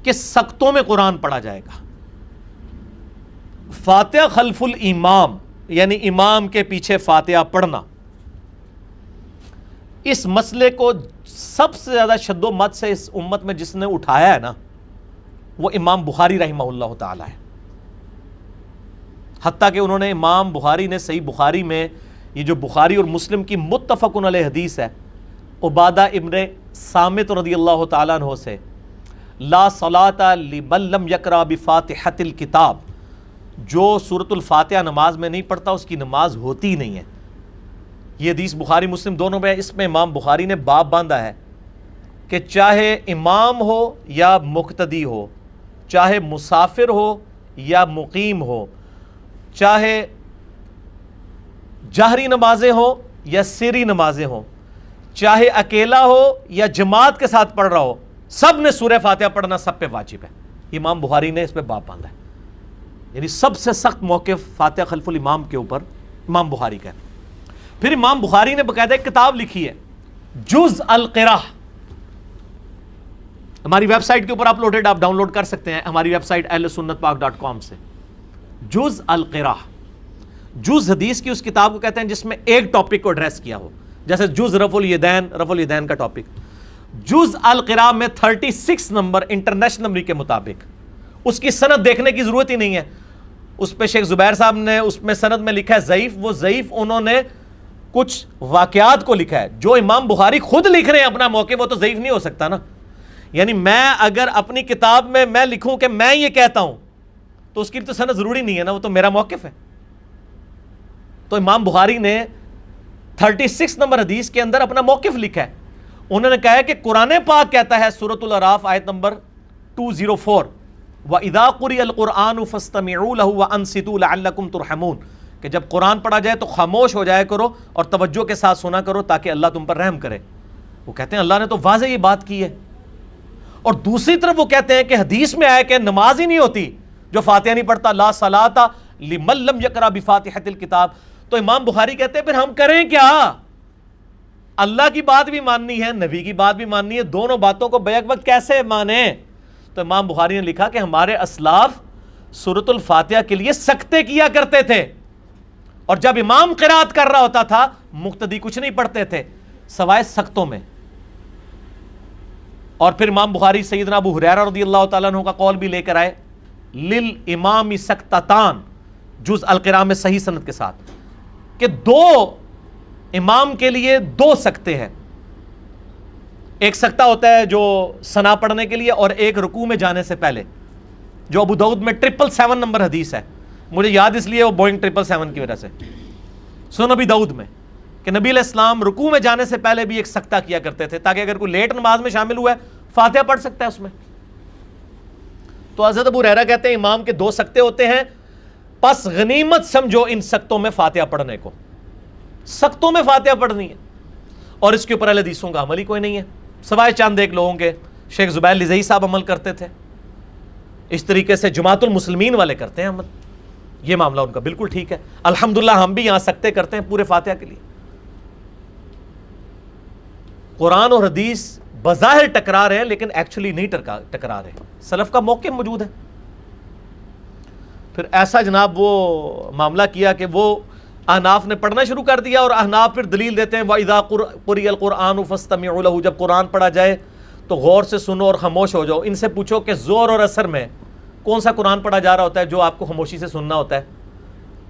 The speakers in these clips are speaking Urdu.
کہ سختوں میں قرآن پڑھا جائے گا. فاتحہ خلف الامام یعنی امام کے پیچھے فاتحہ پڑھنا، اس مسئلے کو سب سے زیادہ شد و مت سے اس امت میں جس نے اٹھایا ہے نا، وہ امام بخاری رحمہ اللہ تعالی ہے. حتیٰ کہ انہوں نے امام بخاری نے صحیح بخاری میں، یہ جو بخاری اور مسلم کی متفق علیہ حدیث ہے، عبادہ ابن صامت رضی اللہ تعالیٰ عنہ سے، لا صلاۃ لمن لم یقرأ بفاتحۃ الکتاب، جو سورۃ الفاتحہ نماز میں نہیں پڑھتا اس کی نماز ہوتی نہیں ہے. یہ حدیث بخاری مسلم دونوں میں، اس میں امام بخاری نے باب باندھا ہے کہ چاہے امام ہو یا مقتدی ہو، چاہے مسافر ہو یا مقیم ہو، چاہے جہری نمازیں ہوں یا سری نمازیں ہوں، چاہے اکیلا ہو یا جماعت کے ساتھ پڑھ رہا ہو، سب نے سورہ فاتحہ پڑھنا سب پہ واجب ہے. امام بخاری نے اس پہ باب باندھا ہے. یعنی سب سے سخت موقف فاتحہ خلف الامام کے اوپر امام بخاری کا ہے. پھر امام بخاری نے باقاعدہ ایک کتاب لکھی ہے جز القراءہ، ہماری ویب سائٹ کے اوپر اپلوڈڈ، آپ ڈاؤن لوڈ کر سکتے ہیں ہماری ویب سائٹ ahlsunnatpak.com سے. جز القراءہ، جز حدیث کی اس کتاب کو کہتے ہیں جس میں ایک ٹاپک کو ایڈریس کیا ہو، جیسے جز رفع الیدین کا ٹاپک. جز القراءہ میں 36 نمبر انٹرنیشنل نمبر کے مطابق، اس کی سند دیکھنے کی ضرورت ہی نہیں ہے. اس پہ شیخ زبیر صاحب نے اس میں سند میں لکھا ہے ضعیف، وہ ضعیف انہوں نے کچھ واقعات کو لکھا ہے. جو امام بخاری خود لکھ رہے ہیں اپنا موقف، وہ تو ضعیف نہیں ہو سکتا نا. یعنی میں اگر اپنی کتاب میں میں لکھوں کہ میں یہ کہتا ہوں تو اس کی تو سند ضروری نہیں ہے نا، وہ تو میرا موقف ہے. تو امام بخاری نے 36 نمبر حدیث کے اندر اپنا موقف لکھا ہے. انہوں نے کہا ہے کہ قرآن پاک کہتا ہے سورۃ الاعراف آیت نمبر 204، وَإِذَا قُرِئَ الْقُرْآنُ فَاسْتَمِعُوا لَهُ وَأَنصِتُوا لَعَلَّكُمْ تُرْحَمُونَ، کہ جب قرآن پڑھا جائے تو خاموش ہو جایا کرو اور توجہ کے ساتھ سنا کرو تاکہ اللہ تم پر رحم کرے. وہ کہتے ہیں اللہ نے تو واضح یہ بات کی ہے. اور دوسری طرف وہ کہتے ہیں کہ حدیث میں آیا کہ نماز ہی نہیں ہوتی جو فاتحہ نہیں پڑھتا، لا صلاۃ لمن لم یقرأ بفاتحۃ الکتاب. تو امام بخاری کہتے ہیں پھر ہم کریں کیا؟ اللہ کی بات بھی ماننی ہے، نبی کی بات بھی ماننی ہے، دونوں باتوں کو بیک وقت کیسے مانیں؟ تو امام بخاری نے لکھا کہ ہمارے اسلاف سورۃ الفاتحہ کے لیے سکتے کیا کرتے تھے، اور جب امام قرات کر رہا ہوتا تھا مقتدی کچھ نہیں پڑھتے تھے سوائے سختوں میں. اور پھر امام بخاری سیدنا ابو ہریرہ رضی اللہ تعالیٰ عنہ کا قول بھی لے کر آئے، للامام سکتتان، جز القراء میں صحیح سند کے ساتھ، کہ دو امام کے لیے دو سکتے ہیں. ایک سکتہ ہوتا ہے جو ثنا پڑھنے کے لیے، اور ایک رکوع میں جانے سے پہلے، جو ابو داؤد میں 777 نمبر حدیث ہے. مجھے یاد اس لیے وہ بوئنگ 777 کی وجہ سے، سنن ابی داؤد میں، کہ نبی علیہ السلام رکوع میں جانے سے پہلے بھی ایک سکتہ کیا کرتے تھے تاکہ اگر کوئی لیٹ نماز میں شامل ہوا ہے فاتحہ پڑھ سکتا ہے اس میں. تو حضرت ابو ہریرہ کہتے ہیں امام کے دو سکتے ہوتے ہیں، پس غنیمت سمجھو ان سکتوں میں فاتحہ پڑھنے کو. سکتوں میں فاتحہ پڑھنی ہے، اور اس کے اوپر اہل حدیثوں کا عمل ہی کوئی نہیں ہے سوائے چند ایک لوگوں کے. شیخ زبیر لزئی صاحب عمل کرتے تھے، اس طریقے سے جماعت المسلمین والے کرتے ہیں عمل، یہ معاملہ ان کا بالکل ٹھیک ہے. الحمدللہ ہم بھی یہاں سکتے کرتے ہیں پورے فاتحہ کے لیے. قرآن اور حدیث بظاہر ٹکرا رہے ہیں لیکن ایکچولی نہیں ٹکرا رہے. سلف کا موقف موجود ہے. پھر ایسا جناب وہ معاملہ کیا کہ وہ احناف نے پڑھنا شروع کر دیا، اور احناف پھر دلیل دیتے ہیں وَإِذَا قُرِئَ الْقُرْآنُ فَاسْتَمِعُوا لَهُ، جب قرآن پڑھا جائے تو غور سے سنو اور خاموش ہو جاؤ. ان سے پوچھو کہ زور اور اثر میں کون سا قرآن پڑھا جا رہا ہوتا ہے جو آپ کو خاموشی سے سننا ہوتا ہے؟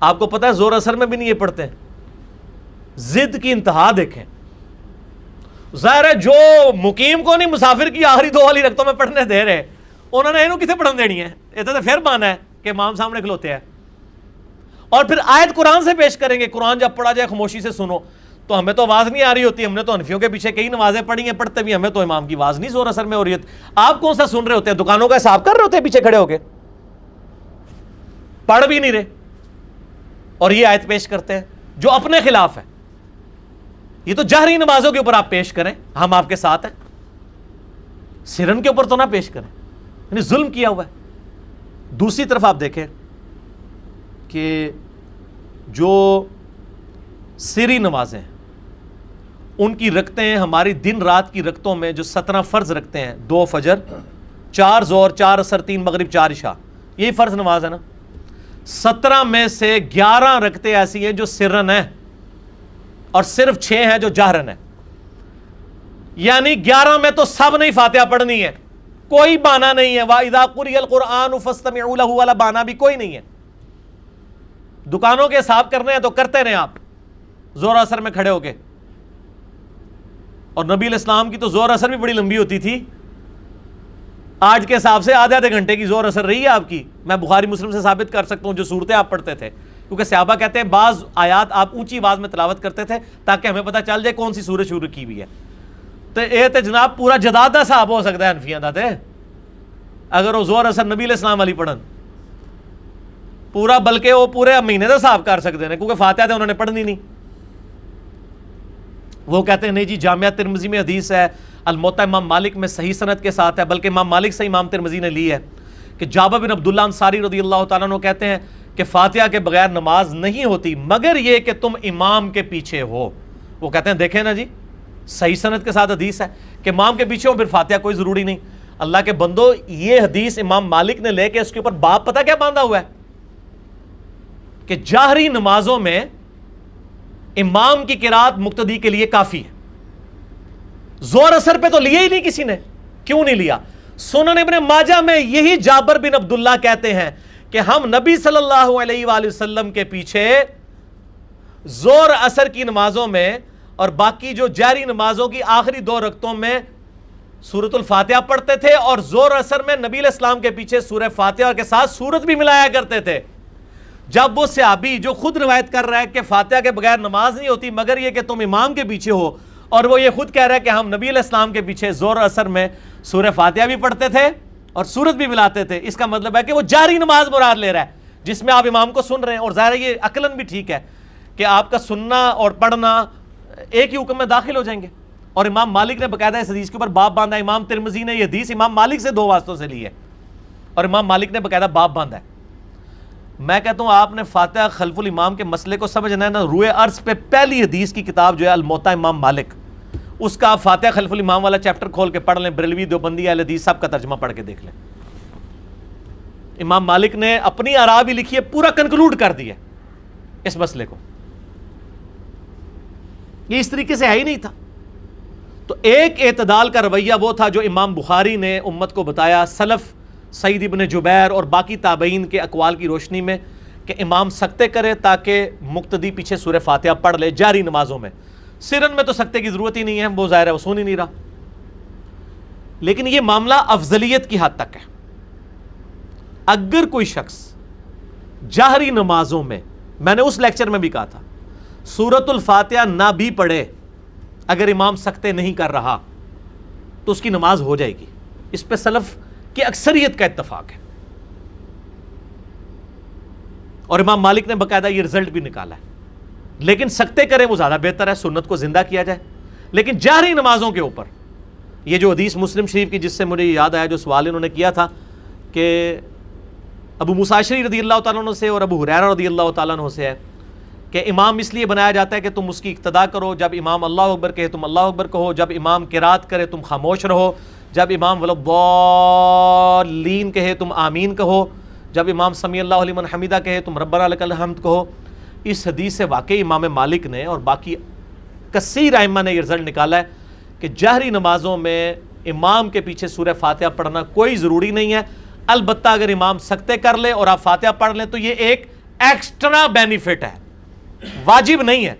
آپ کو پتہ ہے زور اثر میں بھی نہیں یہ پڑھتے ہیں. ضد کی انتہا دیکھیں. ظاہر ہے جو مقیم کو نہیں مسافر کی آخری دو والی رکعتوں میں پڑھنے دے رہے، انہوں نے انہوں کسے پڑھن دینی ہے؟ یہ تو پھر مانا ہے کہ امام سامنے کھلوتے ہیں. اور پھر آیت قرآن سے پیش کریں گے، قرآن جب پڑھا جائے خاموشی سے سنو. تو ہمیں تو آواز نہیں آ رہی ہوتی، ہم نے تو حنفیوں کے پیچھے کئی نمازیں پڑھی ہیں، پڑھتے بھی ہمیں تو امام کی آواز نہیں زور اثر میں ہو رہی ہے. آپ کون سا سن رہے ہوتے ہیں؟ دکانوں کا حساب کر رہے ہوتے ہیں پیچھے کھڑے ہو کے، پڑھ بھی نہیں رہے اور یہ آیت پیش کرتے ہیں جو اپنے خلاف ہے. یہ تو جہری نمازوں کے اوپر آپ پیش کریں، ہم آپ کے ساتھ ہیں، سرن کے اوپر تو نہ پیش کریں، یعنی ظلم کیا ہوا ہے. دوسری طرف آپ دیکھیں کہ جو سری نمازیں ان کی رکھتے ہیں ہماری دن رات کی رکتوں میں جو 17 فرض رکھتے ہیں، 2 فجر 4 ظہر 4 عصر 3 مغرب 4 عشاء، یہی فرض نماز ہے نا۔ 17 میں سے 11 رکعتیں ایسی ہیں جو سرن ہیں اور صرف 6 ہیں جو جہرن ہیں، یعنی 11 میں تو سب نے فاتحہ پڑھنی ہے، کوئی بہانہ نہیں ہے۔ وَإِذَا قُرِئَ الْقُرْآنُ فَاسْتَمِعُوا لَهُ والا بہانہ بھی کوئی نہیں ہے۔ دکانوں کے حساب کرنے ہیں تو کرتے رہیں آپ زور اثر میں کھڑے ہو کے، اور نبی علیہ السلام کی تو زور اثر بھی بڑی لمبی ہوتی تھی، آج کے حساب سے آدھے آدھے گھنٹے کی زور اثر رہی ہے آپ کی۔ میں بخاری مسلم سے ثابت کر سکتا ہوں جو صورتیں آپ پڑھتے تھے، کیونکہ صحابہ کہتے ہیں بعض آیات آپ اونچی آواز میں تلاوت کرتے تھے تاکہ ہمیں پتہ چل جائے کون سی سورت شروع کی ہوئی ہے۔ تو یہ تو جناب پورا جدادہ صاحب ہو سکتا ہے حنفیاں دا تے، اگر وہ زور اثر نبی علیہ السلام والی پڑھن پورا، بلکہ وہ پورے مہینے کا حساب کر سکتے ہیں، کیونکہ فاتحہ تو انہوں نے پڑھنی نہیں۔ وہ کہتے ہیں نہیں جی جامعہ ترمذی میں حدیث ہے، الموطا امام مالک میں صحیح سند کے ساتھ ہے، بلکہ امام مالک سے امام ترمذی نے لی ہے کہ جابر بن عبداللہ انصاری رضی اللہ تعالیٰ عنہ کہتے ہیں کہ فاتحہ کے بغیر نماز نہیں ہوتی مگر یہ کہ تم امام کے پیچھے ہو۔ وہ کہتے ہیں دیکھیں نا جی صحیح سند کے ساتھ حدیث ہے کہ امام کے پیچھے ہو، پھر فاتحہ کوئی ضروری نہیں۔ اللہ کے بندو، یہ حدیث امام مالک نے لے کے اس کے اوپر باب پتہ کیا باندھا ہوا ہے کہ جاہری نمازوں میں امام کی قرات مقتدی کے لیے کافی ہے۔ زور اثر پہ تو لیا ہی نہیں کسی نے، کیوں نہیں لیا؟ سنن ابن ماجہ میں یہی جابر بن عبداللہ کہتے ہیں کہ ہم نبی صلی اللہ علیہ وآلہ وسلم کے پیچھے زور اثر کی نمازوں میں اور باقی جو جاری نمازوں کی آخری 2 رکعتوں میں سورۃ الفاتحہ پڑھتے تھے، اور زور اثر میں نبی علیہ السلام کے پیچھے سورہ فاتحہ کے ساتھ سورت بھی ملایا کرتے تھے۔ جب وہ صحابی جو خود روایت کر رہا ہے کہ فاتحہ کے بغیر نماز نہیں ہوتی مگر یہ کہ تم امام کے پیچھے ہو، اور وہ یہ خود کہہ رہا ہے کہ ہم نبی علیہ السلام کے پیچھے زور اثر میں سورہ فاتحہ بھی پڑھتے تھے اور سورت بھی ملاتے تھے، اس کا مطلب ہے کہ وہ جاری نماز مراد لے رہا ہے جس میں آپ امام کو سن رہے ہیں۔ اور ظاہر ہے یہ عقلاً بھی ٹھیک ہے کہ آپ کا سننا اور پڑھنا ایک ہی حکم میں داخل ہو جائیں گے۔ اور امام مالک نے باقاعدہ اس حدیث کے اوپر باب باندھا، امام ترمذی نے یہ حدیث امام مالک سے 2 واسطوں سے لی ہے اور امام مالک نے باقاعدہ باب باندھا ہے۔ میں کہتا ہوں آپ نے فاتحہ خلف الامام کے مسئلے کو سمجھنا ہے نا، روئے عرض پہ پہلی حدیث کی کتاب جو ہے الموطا امام مالک، اس کا آپ فاتحہ خلف الامام والا چیپٹر کھول کے پڑھ لیں، بریلوی دیوبندی اہل حدیث سب کا ترجمہ پڑھ کے دیکھ لیں۔ امام مالک نے اپنی آراء بھی لکھی ہے، پورا کنکلوڈ کر دیا اس مسئلے کو، یہ اس طریقے سے ہے ہی نہیں تھا۔ تو ایک اعتدال کا رویہ وہ تھا جو امام بخاری نے امت کو بتایا سلف سعید ابن جبیر اور باقی تابعین کے اقوال کی روشنی میں کہ امام سکتے کرے تاکہ مقتدی پیچھے سورہ فاتحہ پڑھ لے جاری نمازوں میں۔ سرن میں تو سکتے کی ضرورت ہی نہیں ہے، وہ ظاہر ہے وہ سن ہی نہیں رہا۔ لیکن یہ معاملہ افضلیت کی حد تک ہے۔ اگر کوئی شخص جہری نمازوں میں نے اس لیکچر میں بھی کہا تھا سورۃ الفاتحہ نہ بھی پڑھے، اگر امام سکتے نہیں کر رہا تو اس کی نماز ہو جائے گی، اس پہ سلف کی اکثریت کا اتفاق ہے، اور امام مالک نے باقاعدہ یہ رزلٹ بھی نکالا ہے۔ لیکن سکتے کریں وہ زیادہ بہتر ہے، سنت کو زندہ کیا جائے۔ لیکن جہری نمازوں کے اوپر یہ جو حدیث مسلم شریف کی جس سے مجھے یاد آیا جو سوال انہوں نے کیا تھا کہ ابو موسیٰ اشعری رضی اللہ تعالیٰ عنہ سے اور ابو ہریرہ رضی اللہ تعالیٰ عنہ سے ہے کہ امام اس لیے بنایا جاتا ہے کہ تم اس کی اقتداء کرو، جب امام اللہ اکبر کہے تم اللہ اکبر کہو، جب امام قرات کرے تم خاموش رہو، جب امام ولضالین کہے تم آمین کہو، جب امام سمیع اللہ لمن حمیدہ کہے تم ربنا لک الحمد کہو۔ اس حدیث سے واقعی امام مالک نے اور باقی کثیر ائمہ نے یہ رزلٹ نکالا ہے کہ جہری نمازوں میں امام کے پیچھے سورہ فاتحہ پڑھنا کوئی ضروری نہیں ہے، البتہ اگر امام سکتے کر لے اور آپ فاتحہ پڑھ لیں تو یہ ایک ایکسٹرا بینیفٹ ہے، واجب نہیں ہے۔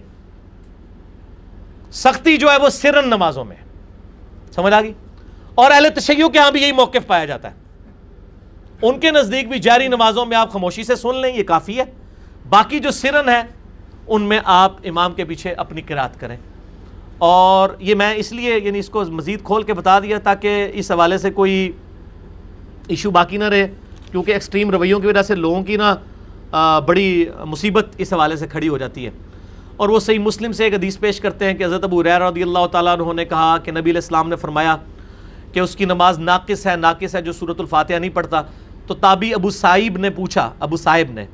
سختی جو ہے وہ سرن نمازوں میں ہے، سمجھ آ گئی؟ اور اہل تشیع کے ہاں بھی یہی موقف پایا جاتا ہے، ان کے نزدیک بھی جاری نمازوں میں آپ خاموشی سے سن لیں یہ کافی ہے، باقی جو سرن ہے ان میں آپ امام کے پیچھے اپنی قرات کریں۔ اور یہ میں اس لیے یعنی اس کو مزید کھول کے بتا دیا تاکہ اس حوالے سے کوئی ایشو باقی نہ رہے، کیونکہ ایکسٹریم رویوں کی وجہ سے لوگوں کی نا بڑی مصیبت اس حوالے سے کھڑی ہو جاتی ہے۔ اور وہ صحیح مسلم سے ایک حدیث پیش کرتے ہیں کہ حضرت ابو ہریرہ رضی اللہ تعالیٰ عنہ نے کہا کہ نبی علیہ السلام نے فرمایا کہ اس کی نماز ناقص ہے جو سورۃ الفاتحہ نہیں پڑھتا۔ تو تابعی ابو صائب نے پوچھا، ابو صائب نے،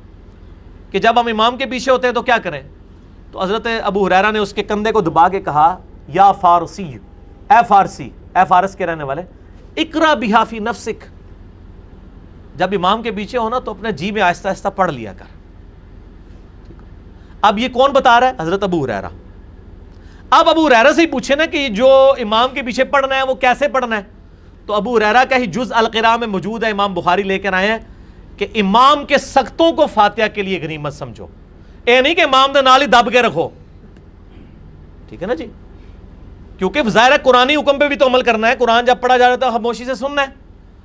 کہ جب ہم امام کے پیچھے ہوتے ہیں تو کیا کریں؟ تو حضرت ابو ہریرہ نے اس کے کندھے کو دبا کے کہا یا فارسی، اے فارسی، اے فارس کے رہنے والے، اقرا بہا فی نفسک، جب امام کے پیچھے ہونا تو اپنے جی میں آہستہ آہستہ پڑھ لیا کر. اب یہ کون بتا رہا ہے؟ حضرت ابو ہریرہ. اب ابو ہریرہ سے ہی پوچھے نا کہ جو امام کے پیچھے پڑھنا ہے وہ کیسے پڑھنا ہے، تو ابو ہریرہ کا ہی جز القراء میں موجود ہے، امام بخاری لے کر آئے ہیں کہ امام کے سختوں کو فاتحہ کے لیے غنیمت سمجھو، اے نہیں کہ امام دے نال ہی دب کے رکھو. ٹھیک ہے نا جی، کیونکہ ظاہر ہے قرآنی حکم پہ بھی تو عمل کرنا ہے. قرآن جب پڑھا جا رہا ہے تو خاموشی سے سننا ہے.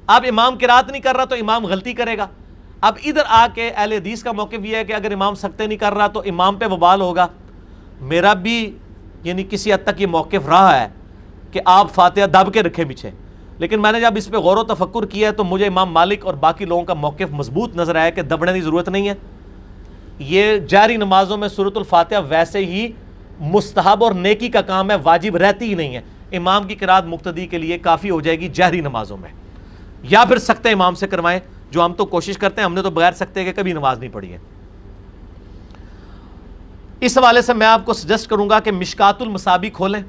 اب امام قرات نہیں کر رہا تو امام غلطی کرے گا. اب ادھر آ کے اہل حدیث کا موقف یہ ہے کہ اگر امام سکتے نہیں کر رہا تو امام پہ وبال ہوگا. میرا بھی یعنی کسی حد تک یہ موقف رہا ہے کہ آپ فاتحہ دب کے رکھیں پیچھے، لیکن میں نے جب اس پہ غور و تفکر کیا تو مجھے امام مالک اور باقی لوگوں کا موقف مضبوط نظر آیا کہ دبنے کی ضرورت نہیں ہے. یہ جاری نمازوں میں سورۃ الفاتحہ ویسے ہی مستحب اور نیکی کا کام ہے، واجب رہتی ہی نہیں ہے. امام کی قرات مقتدی کے لیے کافی ہو جائے گی جہری نمازوں میں، یا پھر سکتے امام سے کروائیں، جو ہم تو کوشش کرتے ہیں. ہم نے تو بغیر سکتے کے کبھی نماز نہیں پڑھی ہے. اس حوالے سے میں آپ کو سجیسٹ کروں گا کہ مشکات المصابیح کھولیں،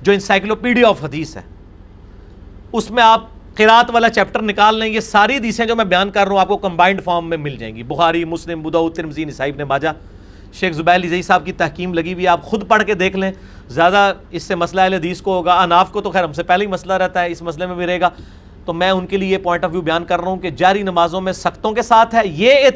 جو انسائکلوپیڈیا آف حدیث ہے. اس میں آپ قرات والا چیپٹر نکال لیں. یہ ساری حدیثیں جو میں بیان کر رہا ہوں آپ کو کمبائنڈ فارم میں مل جائیں گی، بخاری، مسلم، ابو داؤد، ترمذی، نسائی، ابن ماجہ. شیخ زبیر علی زئی صاحب کی تحکیم لگی ہوئی، آپ خود پڑھ کے دیکھ لیں. زیادہ اس سے مسئلہ اہل حدیث کو ہوگا، اناف کو تو خیر ہم سے پہلے ہی مسئلہ رہتا ہے، اس مسئلے میں بھی رہے گا. تو میں ان کے لیے یہ پوائنٹ آف ویو بیان کر رہا ہوں کہ جاری نمازوں میں سختوں کے ساتھ ہے. یہ